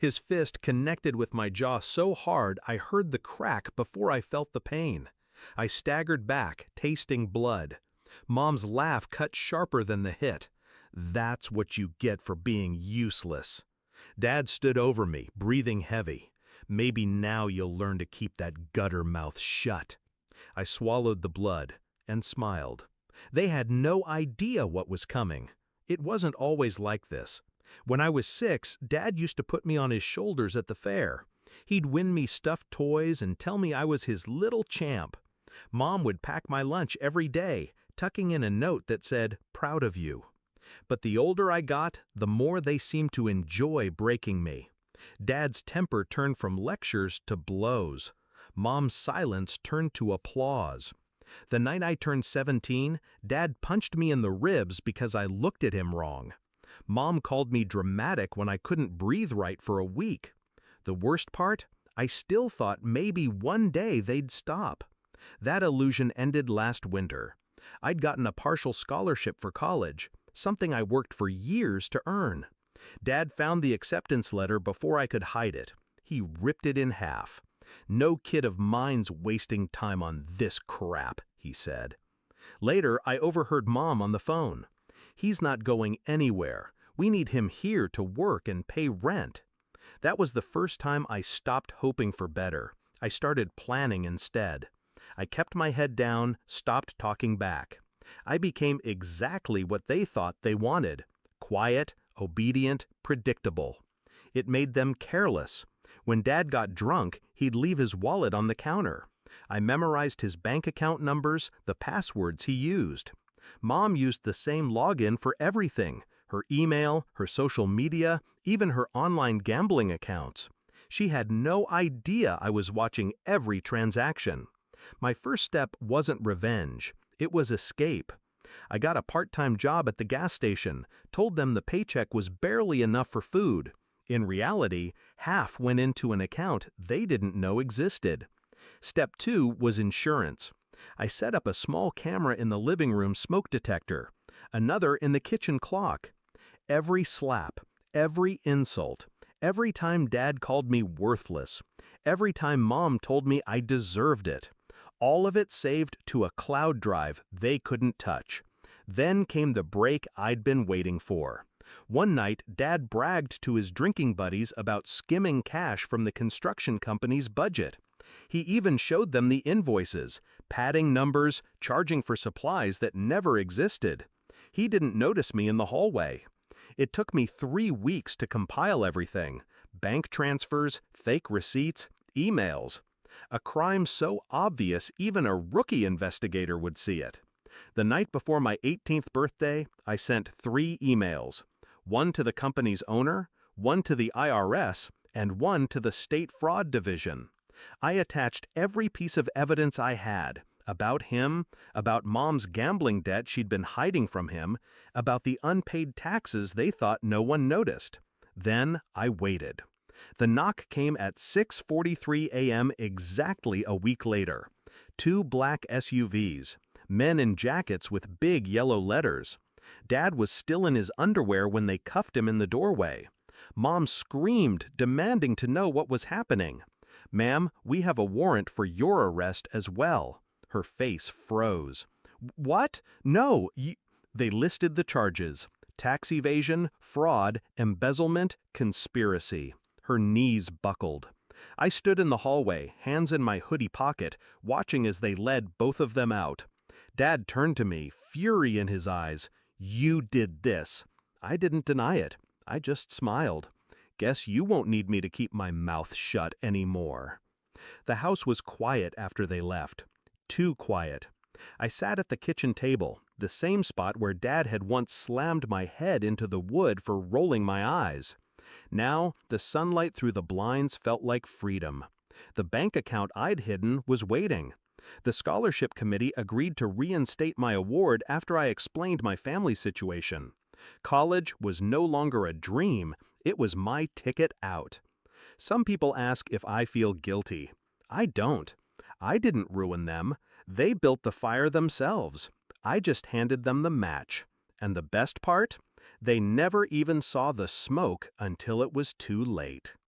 His fist connected with my jaw so hard I heard the crack before I felt the pain. I staggered back, tasting blood. Mom's laugh cut sharper than the hit. "That's what you get for being useless." Dad stood over me, breathing heavy. "Maybe now you'll learn to keep that gutter mouth shut." I swallowed the blood and smiled. They had no idea what was coming. It wasn't always like this. When I was 6, Dad used to put me on his shoulders at the fair. He'd win me stuffed toys and tell me I was his little champ. Mom would pack my lunch every day, tucking in a note that said, "Proud of you." But the older I got, the more they seemed to enjoy breaking me. Dad's temper turned from lectures to blows. Mom's silence turned to applause. The night I turned 17, Dad punched me in the ribs because I looked at him wrong. Mom called me dramatic when I couldn't breathe right for a week. The worst part? I still thought maybe one day they'd stop. That illusion ended last winter. I'd gotten a partial scholarship for college, something I worked for years to earn. Dad found the acceptance letter before I could hide it. He ripped it in half. "No kid of mine's wasting time on this crap," he said. Later, I overheard Mom on the phone. "He's not going anywhere. We need him here to work and pay rent." That was the first time I stopped hoping for better. I started planning instead. I kept my head down, stopped talking back. I became exactly what they thought they wanted: quiet, obedient, predictable. It made them careless. When Dad got drunk, he'd leave his wallet on the counter. I memorized his bank account numbers, the passwords he used. Mom used the same login for everything: her email, her social media, even her online gambling accounts. She had no idea I was watching every transaction. My first step wasn't revenge. It was escape. I got a part-time job at the gas station, told them the paycheck was barely enough for food. In reality, half went into an account they didn't know existed. Step 2 was insurance. I set up a small camera in the living room smoke detector, another in the kitchen clock. Every slap, every insult, every time Dad called me worthless, every time Mom told me I deserved it, all of it saved to a cloud drive they couldn't touch. Then came the break I'd been waiting for. One night, Dad bragged to his drinking buddies about skimming cash from the construction company's budget. He even showed them the invoices, padding numbers, charging for supplies that never existed. He didn't notice me in the hallway. It took me 3 weeks to compile everything: bank transfers, fake receipts, emails. A crime so obvious even a rookie investigator would see it. The night before my 18th birthday, I sent 3 emails. One to the company's owner, one to the IRS, and one to the State Fraud Division. I attached every piece of evidence I had: about him, about Mom's gambling debt she'd been hiding from him, about the unpaid taxes they thought no one noticed. Then I waited. The knock came at 6:43 a.m. exactly a week later. 2 black SUVs, men in jackets with big yellow letters. Dad was still in his underwear when they cuffed him in the doorway. Mom screamed, demanding to know what was happening. "Ma'am, we have a warrant for your arrest as well." Her face froze. "What? No, They listed the charges: tax evasion, fraud, embezzlement, conspiracy. Her knees buckled. I stood in the hallway, hands in my hoodie pocket, watching as they led both of them out. Dad turned to me, fury in his eyes. "You did this." I didn't deny it. I just smiled. "Guess you won't need me to keep my mouth shut anymore." The house was quiet after they left. Too quiet. I sat at the kitchen table, the same spot where Dad had once slammed my head into the wood for rolling my eyes. Now, the sunlight through the blinds felt like freedom. The bank account I'd hidden was waiting. The scholarship committee agreed to reinstate my award after I explained my family situation. College was no longer a dream, it was my ticket out. Some people ask if I feel guilty. I don't. I didn't ruin them. They built the fire themselves. I just handed them the match. And the best part? They never even saw the smoke until it was too late.